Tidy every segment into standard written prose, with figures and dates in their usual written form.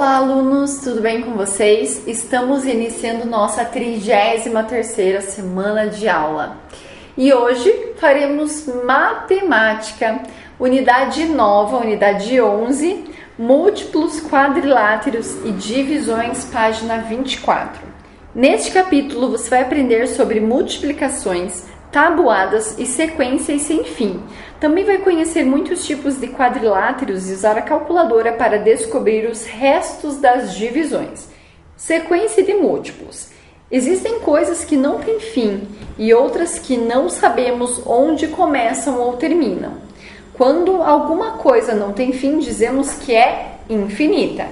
Olá, alunos, tudo bem com vocês? Estamos iniciando nossa 33ª semana de aula e hoje faremos matemática, unidade nova, unidade 11, múltiplos, quadriláteros e divisões, página 24. Neste capítulo você vai aprender sobre multiplicações, tabuadas e sequências sem fim. Também vai conhecer muitos tipos de quadriláteros e usar a calculadora para descobrir os restos das divisões. Sequência de múltiplos. Existem coisas que não têm fim e outras que não sabemos onde começam ou terminam. Quando alguma coisa não tem fim, dizemos que é infinita.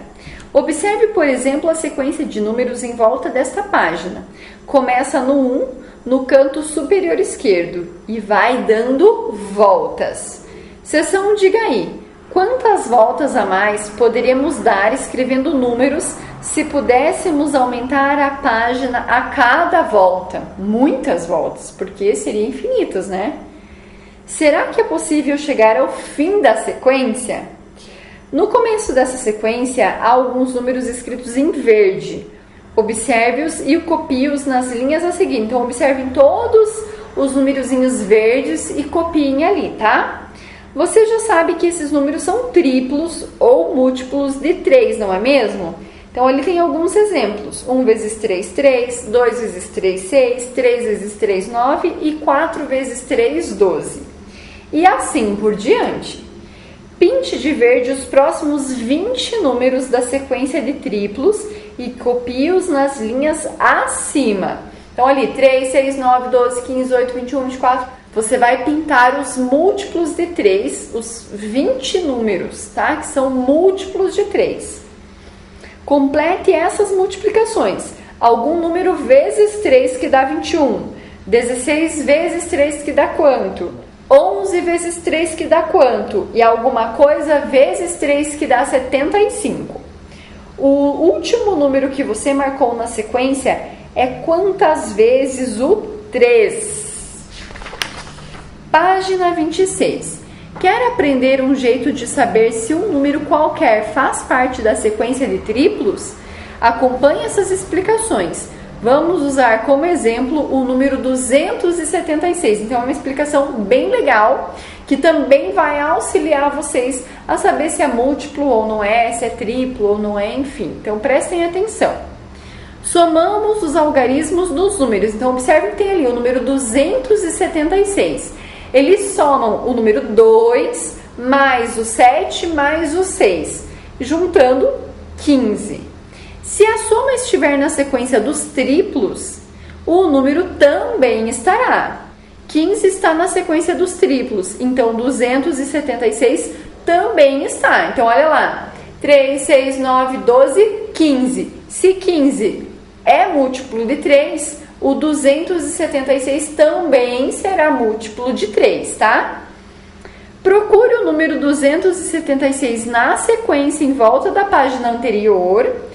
Observe, por exemplo, a sequência de números em volta desta página. Começa no 1, no canto superior esquerdo e vai dando voltas. Seção Diga aí, quantas voltas a mais poderíamos dar escrevendo números se pudéssemos aumentar a página a cada volta? Muitas voltas, porque seriam infinitas, né? Será que é possível chegar ao fim da sequência? No começo dessa sequência, há alguns números escritos em verde. Observe-os e copie-os nas linhas a seguir. Então, observem todos os numerozinhos verdes e copiem ali, tá? Você já sabe que esses números são triplos ou múltiplos de 3, não é mesmo? Então, ali tem alguns exemplos. 1 vezes 3, 3. 2 vezes 3, 6. 3 vezes 3, 9. E 4 vezes 3, 12. E assim por diante. Pinte de verde os próximos 20 números da sequência de triplos e copie-os nas linhas acima. Então, ali, 3, 6, 9, 12, 15, 18, 21, 24. Você vai pintar os múltiplos de 3, os 20 números, tá? Que são múltiplos de 3. Complete essas multiplicações. Algum número vezes 3 que dá 21. 16 vezes 3 que dá quanto? 11 vezes 3 que dá quanto? E alguma coisa vezes 3 que dá 75. O último número que você marcou na sequência é quantas vezes o 3? Página 26. Quer aprender um jeito de saber se um número qualquer faz parte da sequência de triplos? Acompanhe essas explicações. Vamos usar como exemplo o número 276. Então, é uma explicação bem legal, que também vai auxiliar vocês a saber se é múltiplo ou não é, se é triplo ou não é, enfim. Então, prestem atenção. Somamos os algarismos dos números. Então, observe que tem ali o número 276. Eles somam o número 2 mais o 7 mais o 6, juntando 15. Se a soma estiver na sequência dos triplos, o número também estará. 15 está na sequência dos triplos, então 276 também está. Então, olha lá, 3, 6, 9, 12, 15. Se 15 é múltiplo de 3, o 276 também será múltiplo de 3, tá? Procure o número 276 na sequência em volta da página anterior.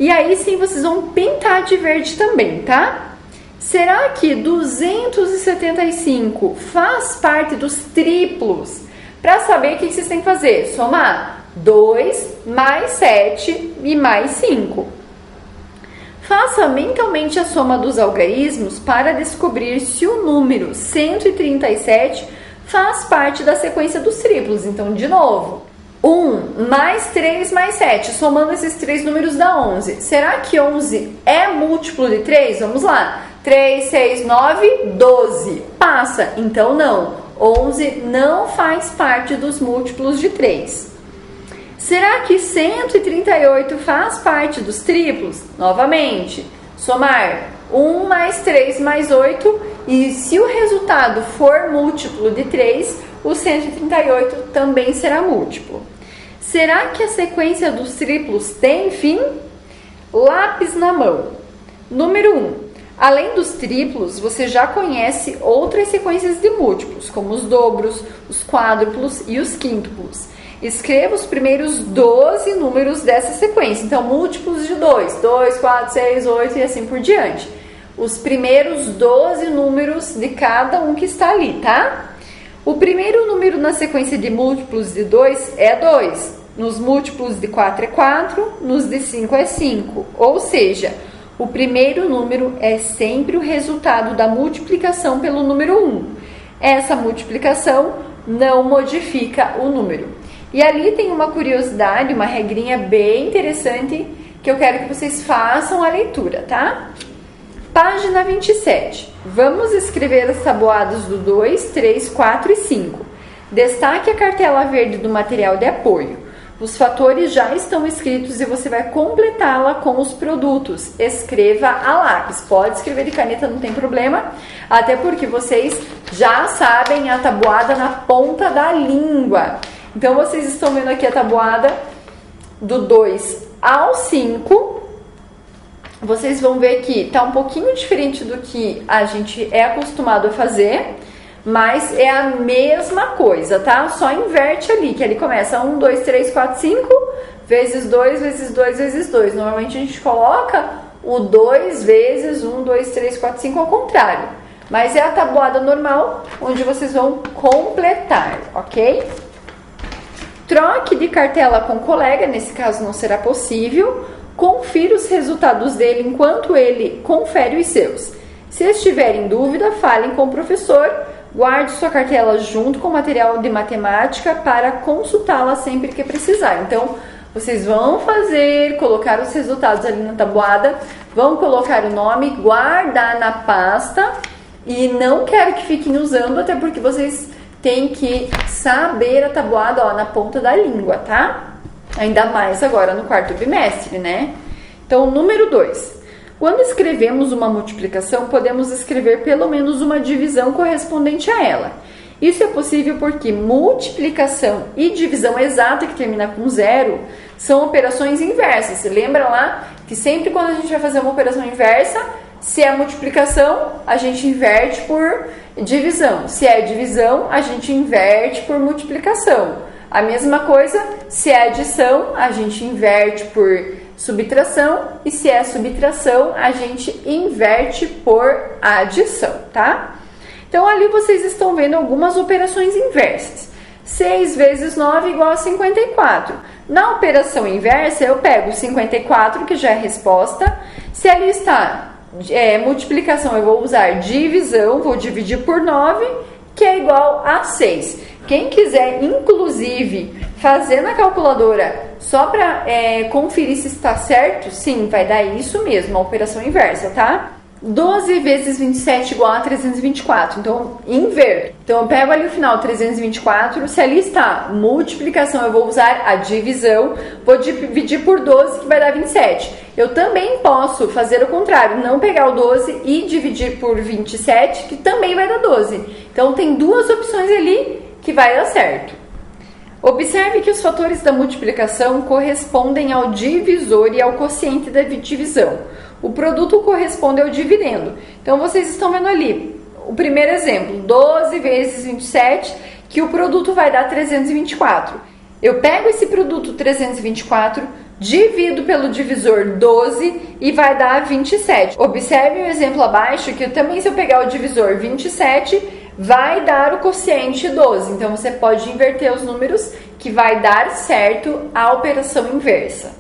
E aí sim vocês vão pintar de verde também, tá? Será que 275 faz parte dos triplos? Para saber, o que vocês têm que fazer? Somar 2 mais 7 e mais 5. Faça mentalmente a soma dos algarismos para descobrir se o número 137 faz parte da sequência dos triplos. Então, de novo, 1 mais 3 mais 7, somando esses três números dá 11. Será que 11 é múltiplo de 3? Vamos lá. 3, 6, 9, 12. Passa. Então, não. 11 não faz parte dos múltiplos de 3. Será que 138 faz parte dos triplos? Novamente, somar 1 mais 3 mais 8. E se o resultado for múltiplo de 3, o 138 também será múltiplo. Será que a sequência dos triplos tem fim? Lápis na mão. Número 1. Além dos triplos, você já conhece outras sequências de múltiplos, como os dobros, os quádruplos e os quíntuplos. Escreva os primeiros 12 números dessa sequência. Então, múltiplos de 2, 2, 4, 6, 8 e assim por diante. Os primeiros 12 números de cada um que está ali, tá? O primeiro número na sequência de múltiplos de 2 é 2. nos múltiplos de 4 é 4, nos de 5 é 5. Ou seja, o primeiro número é sempre o resultado da multiplicação pelo número 1. Essa multiplicação não modifica o número. E ali tem uma curiosidade, uma regrinha bem interessante que eu quero que vocês façam a leitura, tá? Página 27. Vamos escrever as tabuadas do 2, 3, 4 e 5. Destaque a cartela verde do material de apoio. Os fatores já estão escritos e você vai completá-la com os produtos. Escreva a lápis. Pode escrever de caneta, não tem problema. Até porque vocês já sabem a tabuada na ponta da língua. Então, vocês estão vendo aqui a tabuada do 2 ao 5. Vocês vão ver que está um pouquinho diferente do que a gente é acostumado a fazer, mas é a mesma coisa, tá? Só inverte ali, que ali começa 1, 2, 3, 4, 5, vezes 2, vezes 2, vezes 2. Normalmente a gente coloca o 2 vezes 1, 2, 3, 4, 5 ao contrário. Mas é a tabuada normal, onde vocês vão completar, ok? Troque de cartela com o colega, nesse caso não será possível. Confira os resultados dele enquanto ele confere os seus. Se estiver em dúvida, falem com o professor. Guarde sua cartela junto com o material de matemática para consultá-la sempre que precisar. Então, vocês vão fazer, colocar os resultados ali na tabuada, vão colocar o nome, guardar na pasta e não quero que fiquem usando, até porque vocês têm que saber a tabuada, ó, na ponta da língua, tá? Ainda mais agora no quarto bimestre, né? Então, número 2. Quando escrevemos uma multiplicação, podemos escrever pelo menos uma divisão correspondente a ela. Isso é possível porque multiplicação e divisão exata, que termina com 0, são operações inversas. Você lembra lá que sempre quando a gente vai fazer uma operação inversa, se é multiplicação, a gente inverte por divisão. Se é divisão, a gente inverte por multiplicação. A mesma coisa, se é adição, a gente inverte por subtração, e se é subtração, a gente inverte por adição, tá? Então, ali vocês estão vendo algumas operações inversas. 6 vezes 9 igual a 54. Na operação inversa, eu pego 54, que já é a resposta. Se ali está multiplicação, eu vou usar divisão, vou dividir por 9, que é igual a 6. Quem quiser, inclusive, fazer na calculadora só para conferir se está certo, sim, vai dar isso mesmo, a operação inversa, tá? 12 vezes 27 igual a 324, então inverto. Então eu pego ali o final 324, se ali está multiplicação, eu vou usar a divisão, vou dividir por 12 que vai dar 27. Eu também posso fazer o contrário, não pegar o 12 e dividir por 27, que também vai dar 12. Então tem duas opções ali que vai dar certo. Observe que os fatores da multiplicação correspondem ao divisor e ao quociente da divisão. O produto corresponde ao dividendo. Então, vocês estão vendo ali o primeiro exemplo, 12 vezes 27, que o produto vai dar 324. Eu pego esse produto 324, divido pelo divisor 12 e vai dar 27. Observe o exemplo abaixo, que também se eu pegar o divisor 27, vai dar o quociente 12. Então, você pode inverter os números que vai dar certo a operação inversa.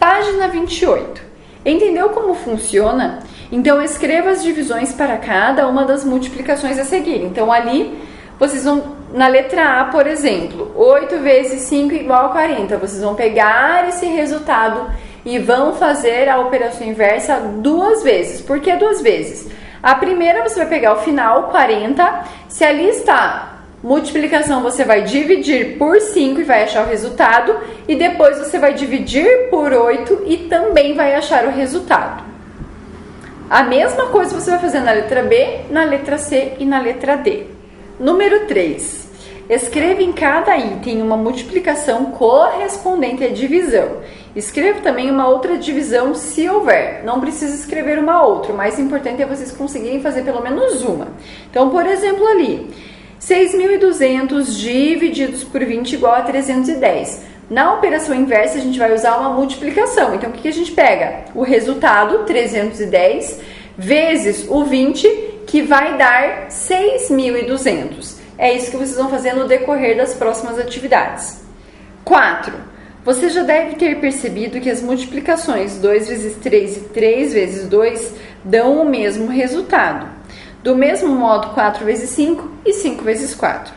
Página 28. Entendeu como funciona? Então, escreva as divisões para cada uma das multiplicações a seguir. Então, ali, vocês vão, na letra A, por exemplo, 8 vezes 5 igual a 40. Vocês vão pegar esse resultado e vão fazer a operação inversa duas vezes. Por que duas vezes? A primeira, você vai pegar o final, 40. Se ali está multiplicação, você vai dividir por 5 e vai achar o resultado. E depois você vai dividir por 8 e também vai achar o resultado. A mesma coisa você vai fazer na letra B, na letra C e na letra D. Número 3. Escreva em cada item uma multiplicação correspondente à divisão. Escreva também uma outra divisão se houver. Não precisa escrever uma outra. O mais importante é vocês conseguirem fazer pelo menos uma. Então, por exemplo, ali, 6.200 divididos por 20 igual a 310. Na operação inversa, a gente vai usar uma multiplicação. Então, o que a gente pega? O resultado, 310, vezes o 20, que vai dar 6.200. É isso que vocês vão fazer no decorrer das próximas atividades. 4. Você já deve ter percebido que as multiplicações 2 vezes 3 e 3 vezes 2 dão o mesmo resultado. Do mesmo modo, 4 vezes 5 e 5 vezes 4.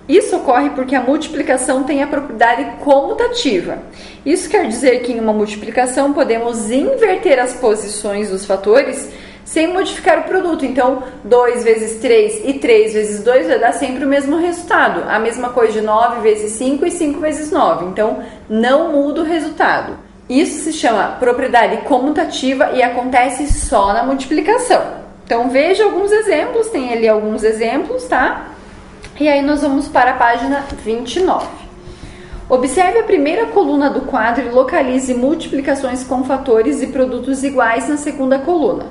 Isso ocorre porque a multiplicação tem a propriedade comutativa. Isso quer dizer que em uma multiplicação podemos inverter as posições dos fatores sem modificar o produto. Então, 2 vezes 3 e 3 vezes 2 vai dar sempre o mesmo resultado. A mesma coisa de 9 vezes 5 e 5 vezes 9. Então, não muda o resultado. Isso se chama propriedade comutativa e acontece só na multiplicação. Então, veja alguns exemplos. Tem ali alguns exemplos, tá? E aí nós vamos para a página 29. Observe a primeira coluna do quadro e localize multiplicações com fatores e produtos iguais na segunda coluna.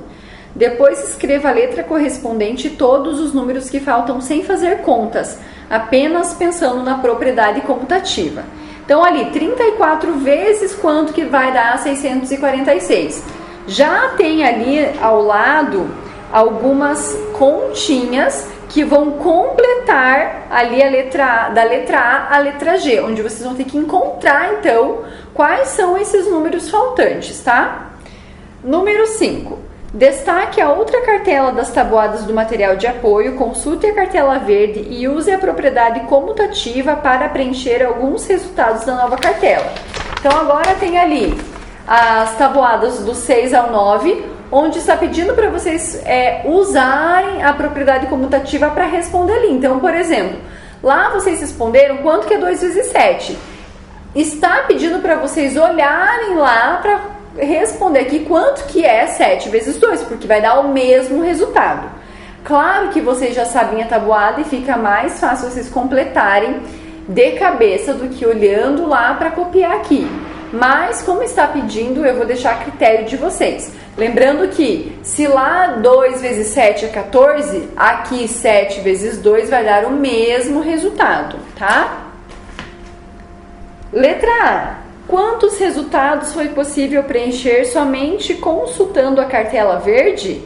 Depois escreva a letra correspondente e todos os números que faltam sem fazer contas, apenas pensando na propriedade comutativa. Então ali, 34 vezes quanto que vai dar 646? Já tem ali ao lado algumas continhas que vão completar ali da letra A à letra G, onde vocês vão ter que encontrar, então, quais são esses números faltantes, tá? Número 5. Destaque a outra cartela das tabuadas do material de apoio, consulte a cartela verde e use a propriedade comutativa para preencher alguns resultados da nova cartela. Então, agora tem ali as tabuadas do 6 ao 9, onde está pedindo para vocês usarem a propriedade comutativa para responder ali. Então, por exemplo, lá vocês responderam quanto que é 2 vezes 7. Está pedindo para vocês olharem lá para responder aqui quanto que é 7 vezes 2, porque vai dar o mesmo resultado. Claro que vocês já sabem a tabuada e fica mais fácil vocês completarem de cabeça do que olhando lá para copiar aqui. Mas, como está pedindo, eu vou deixar a critério de vocês. Lembrando que, se lá 2 vezes 7 é 14, aqui 7 vezes 2 vai dar o mesmo resultado, tá? Letra A. Quantos resultados foi possível preencher somente consultando a cartela verde?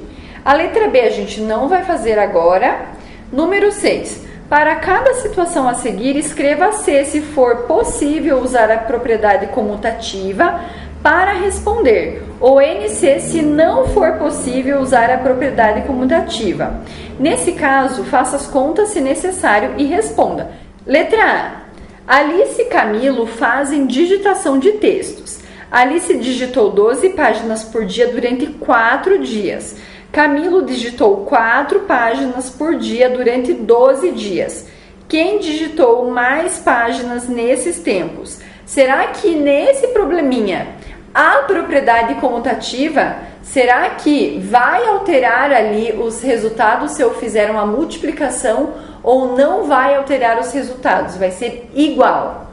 A letra B a gente não vai fazer agora. Número 6. Para cada situação a seguir, escreva C se for possível usar a propriedade comutativa para responder, ou NC se não for possível usar a propriedade comutativa. Nesse caso, faça as contas se necessário e responda. Letra A. Alice e Camilo fazem digitação de textos. Alice digitou 12 páginas por dia durante 4 dias. Camilo digitou 4 páginas por dia durante 12 dias. Quem digitou mais páginas nesses tempos? Será que nesse probleminha a propriedade comutativa, será que vai alterar ali os resultados se eu fizer uma multiplicação ou não vai alterar os resultados? Vai ser igual.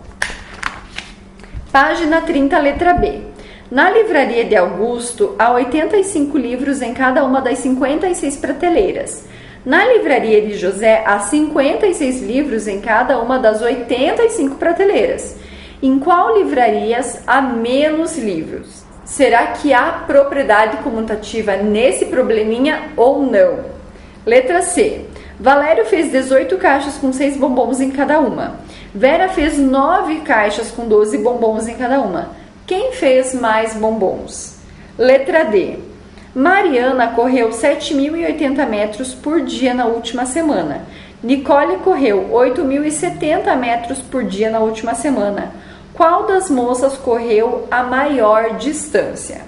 Página 30, letra B. Na livraria de Augusto, há 85 livros em cada uma das 56 prateleiras. Na livraria de José, há 56 livros em cada uma das 85 prateleiras. Em qual livrarias há menos livros? Será que há propriedade comutativa nesse probleminha ou não? Letra C. Valério fez 18 caixas com 6 bombons em cada uma. Vera fez 9 caixas com 12 bombons em cada uma. Quem fez mais bombons? Letra D. Mariana correu 7.080 metros por dia na última semana. Nicole correu 8.070 metros por dia na última semana. Qual das moças correu a maior distância?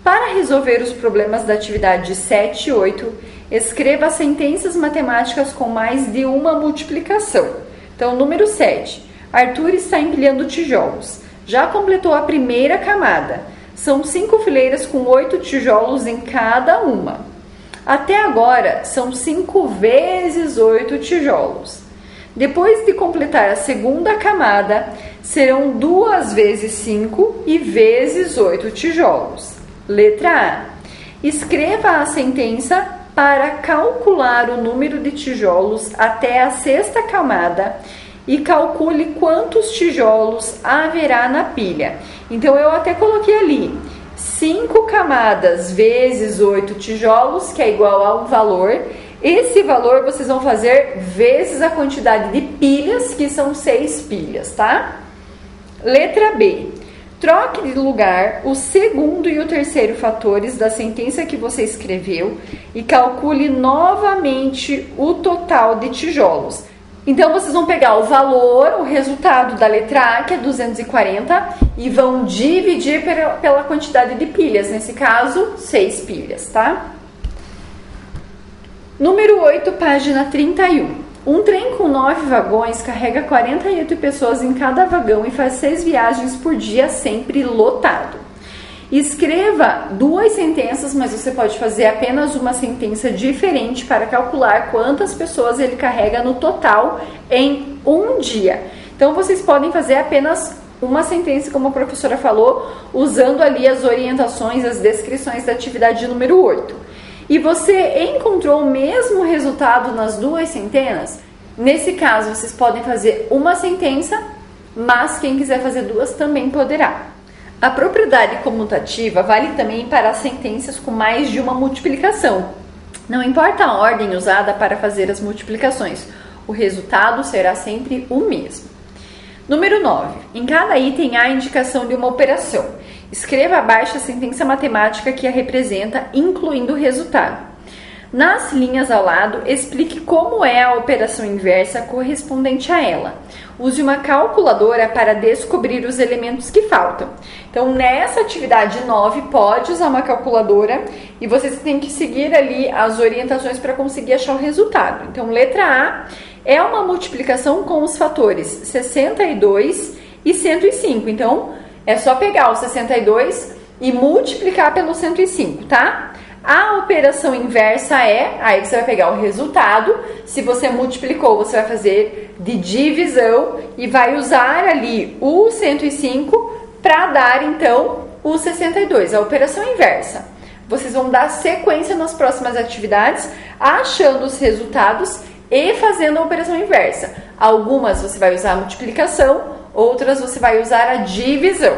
Para resolver os problemas da atividade 7 e 8, escreva sentenças matemáticas com mais de uma multiplicação. Então, número 7. Arthur está empilhando tijolos. Já completou a primeira camada. São 5 fileiras com 8 tijolos em cada uma. Até agora, são 5 vezes 8 tijolos. Depois de completar a segunda camada, serão 2 vezes 5 e vezes 8 tijolos. Letra A. Escreva a sentença para calcular o número de tijolos até a sexta camada e calcule quantos tijolos haverá na pilha. Então, eu até coloquei ali 5 camadas vezes 8 tijolos, que é igual a um valor, Esse valor vocês vão fazer vezes a quantidade de pilhas, que são 6 pilhas, tá? Letra B. Troque de lugar o segundo e o terceiro fatores da sentença que você escreveu e calcule novamente o total de tijolos. Então, vocês vão pegar o valor, o resultado da letra A, que é 240, e vão dividir pela quantidade de pilhas. Nesse caso, 6 pilhas, tá? Número 8, página 31. Um trem com 9 vagões carrega 48 pessoas em cada vagão e faz 6 viagens por dia, sempre lotado. Escreva 2 sentenças, mas você pode fazer apenas uma sentença diferente para calcular quantas pessoas ele carrega no total em um dia. Então, vocês podem fazer apenas uma sentença, como a professora falou, usando ali as orientações, as descrições da atividade número 8. E você encontrou o mesmo resultado nas 2 centenas? Nesse caso, vocês podem fazer uma sentença, mas quem quiser fazer 2 também poderá. A propriedade comutativa vale também para as sentenças com mais de uma multiplicação. Não importa a ordem usada para fazer as multiplicações, o resultado será sempre o mesmo. Número 9. Em cada item há a indicação de uma operação. Escreva abaixo a sentença matemática que a representa, incluindo o resultado. Nas linhas ao lado, explique como é a operação inversa correspondente a ela. Use uma calculadora para descobrir os elementos que faltam. Então, nessa atividade 9, pode usar uma calculadora e vocês têm que seguir ali as orientações para conseguir achar o resultado. Então, letra A é uma multiplicação com os fatores 62 e 105. Então, é só pegar o 62 e multiplicar pelo 105, tá? A operação inversa aí você vai pegar o resultado. Se você multiplicou, você vai fazer de divisão e vai usar ali o 105 para dar, então, o 62, a operação inversa. Vocês vão dar sequência nas próximas atividades, achando os resultados e fazendo a operação inversa. Algumas você vai usar a multiplicação, outras você vai usar a divisão.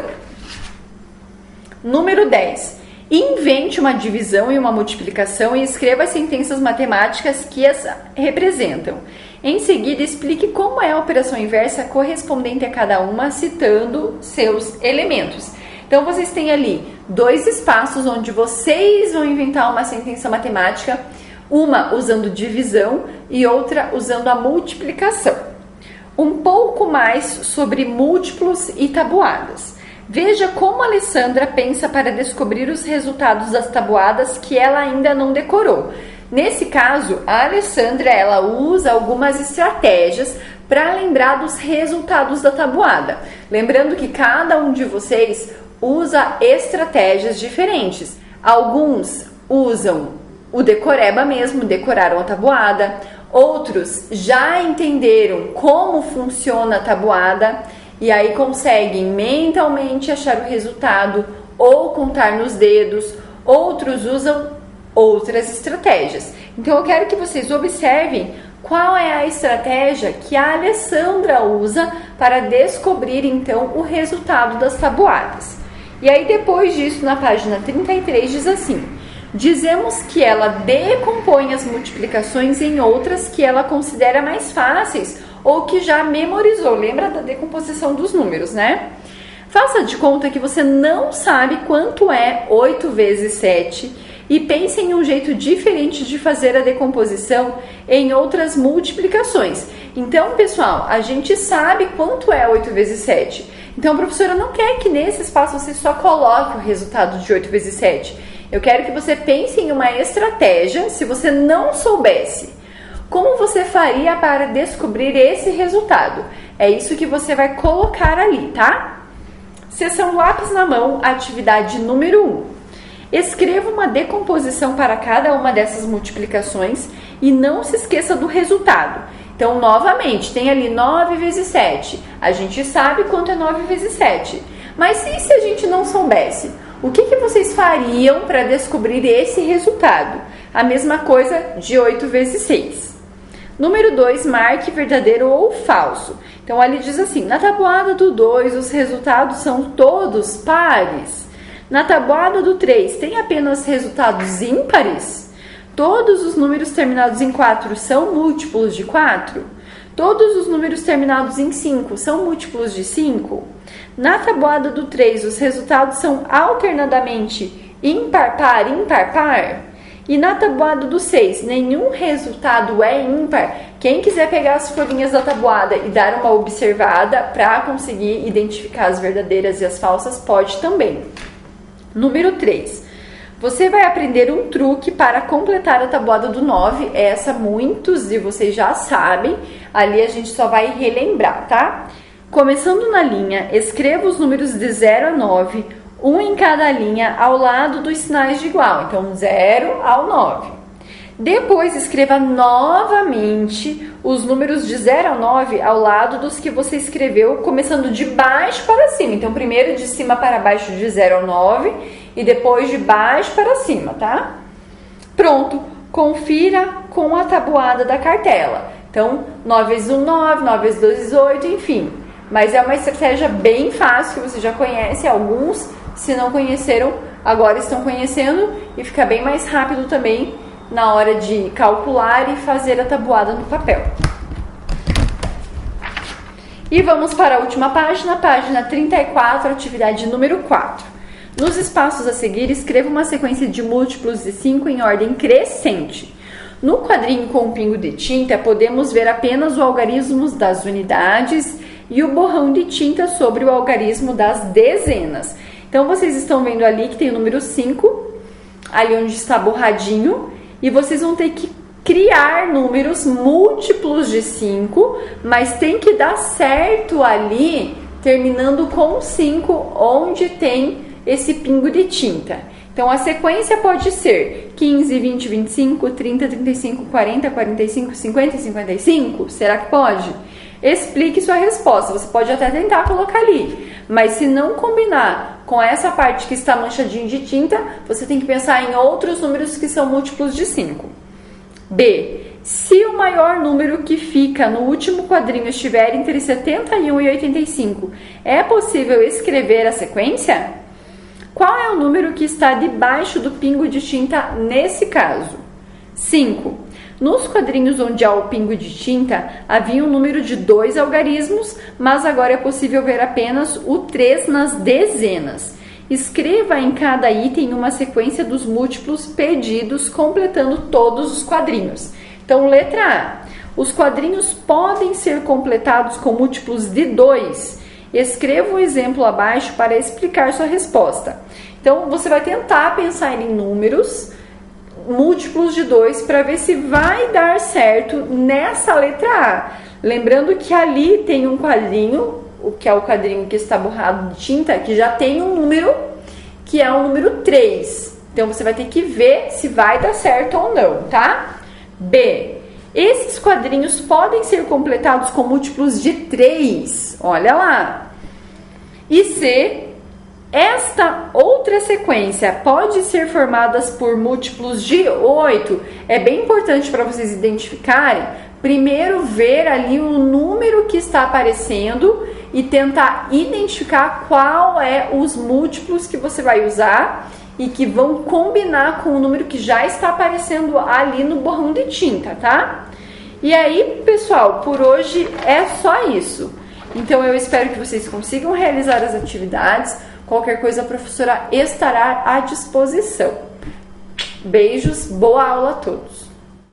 Número 10. Invente uma divisão e uma multiplicação e escreva as sentenças matemáticas que as representam. Em seguida, explique como é a operação inversa correspondente a cada uma, citando seus elementos. Então, vocês têm ali 2 espaços onde vocês vão inventar uma sentença matemática, uma usando divisão e outra usando a multiplicação. Um pouco mais sobre múltiplos e tabuadas. Veja como a Alessandra pensa para descobrir os resultados das tabuadas que ela ainda não decorou. Nesse caso, a Alessandra ela usa algumas estratégias para lembrar dos resultados da tabuada. Lembrando que cada um de vocês usa estratégias diferentes. Alguns usam o decoreba mesmo, decoraram a tabuada. Outros já entenderam como funciona a tabuada e aí conseguem mentalmente achar o resultado ou contar nos dedos. Outros usam outras estratégias. Então eu quero que vocês observem qual é a estratégia que a Alessandra usa para descobrir então o resultado das tabuadas. E aí depois disso, na página 33 diz assim: dizemos que ela decompõe as multiplicações em outras que ela considera mais fáceis ou que já memorizou. Lembra da decomposição dos números, né? Faça de conta que você não sabe quanto é 8 vezes 7 e pense em um jeito diferente de fazer a decomposição em outras multiplicações. Então, pessoal, a gente sabe quanto é 8 vezes 7. Então, a professora não quer que nesse espaço você só coloque o resultado de 8 vezes 7. Eu quero que você pense em uma estratégia, se você não soubesse. Como você faria para descobrir esse resultado? É isso que você vai colocar ali, tá? Seção lápis na mão, atividade número 1. Escreva uma decomposição para cada uma dessas multiplicações e não se esqueça do resultado. Então, novamente, tem ali 9 vezes 7. A gente sabe quanto é 9 vezes 7. Mas e se a gente não soubesse? O que vocês fariam para descobrir esse resultado? A mesma coisa de 8 vezes 6. Número 2, marque verdadeiro ou falso. Então, ali diz assim: na tabuada do 2, os resultados são todos pares. Na tabuada do 3, tem apenas resultados ímpares. Todos os números terminados em 4 são múltiplos de 4? Todos os números terminados em 5 são múltiplos de 5? Na tabuada do 3, os resultados são alternadamente ímpar, par, ímpar, par? E na tabuada do 6, nenhum resultado é ímpar? Quem quiser pegar as folhinhas da tabuada e dar uma observada para conseguir identificar as verdadeiras e as falsas, pode também. Número 3. Você vai aprender um truque para completar a tabuada do 9. Essa muitos de vocês já sabem. Ali a gente só vai relembrar, tá? Começando na linha, escreva os números de 0 a 9, um em cada linha ao lado dos sinais de igual. Então, 0 ao 9. Depois, escreva novamente os números de 0 a 9 ao lado dos que você escreveu, começando de baixo para cima. Então, primeiro de cima para baixo de 0 ao 9 e depois de baixo para cima, tá? Pronto, confira com a tabuada da cartela. Então, 9 vezes 1, 9, 9 vezes 2, 18, enfim. Mas é uma estratégia bem fácil, que você já conhece. Alguns, se não conheceram, agora estão conhecendo e fica bem mais rápido também na hora de calcular e fazer a tabuada no papel. E vamos para a última página, página 34, atividade número 4. Nos espaços a seguir, escreva uma sequência de múltiplos de 5 em ordem crescente. No quadrinho com o pingo de tinta, podemos ver apenas o algarismo das unidades e o borrão de tinta sobre o algarismo das dezenas. Então, vocês estão vendo ali que tem o número 5, ali onde está borradinho, e vocês vão ter que criar números múltiplos de 5, mas tem que dar certo ali, terminando com 5, onde tem esse pingo de tinta. Então, a sequência pode ser 15, 20, 25, 30, 35, 40, 45, 50 e 55. Será que pode? Explique sua resposta. Você pode até tentar colocar ali, mas se não combinar com essa parte que está manchadinho de tinta, você tem que pensar em outros números que são múltiplos de 5. B. Se o maior número que fica no último quadrinho estiver entre 71 e 85, é possível escrever a sequência? Qual é o número que está debaixo do pingo de tinta nesse caso? 5. Nos quadrinhos onde há o pingo de tinta, havia um número de 2 algarismos, mas agora é possível ver apenas o 3 nas dezenas. Escreva em cada item uma sequência dos múltiplos pedidos, completando todos os quadrinhos. Então, letra A. Os quadrinhos podem ser completados com múltiplos de 2. Escreva um exemplo abaixo para explicar sua resposta. Então, você vai tentar pensar em números múltiplos de 2 para ver se vai dar certo nessa letra A. Lembrando que ali tem um quadrinho, o que é o quadrinho que está borrado de tinta, que já tem um número, que é o número 3. Então, você vai ter que ver se vai dar certo ou não, tá? B. Esses quadrinhos podem ser completados com múltiplos de 3. Olha lá. E C. Esta outra sequência pode ser formada por múltiplos de 8. É bem importante para vocês identificarem. Primeiro, ver ali o número que está aparecendo e tentar identificar qual é os múltiplos que você vai usar e que vão combinar com o número que já está aparecendo ali no borrão de tinta, tá? E aí, pessoal, por hoje é só isso. Então, eu espero que vocês consigam realizar as atividades. Qualquer coisa, a professora estará à disposição. Beijos, boa aula a todos!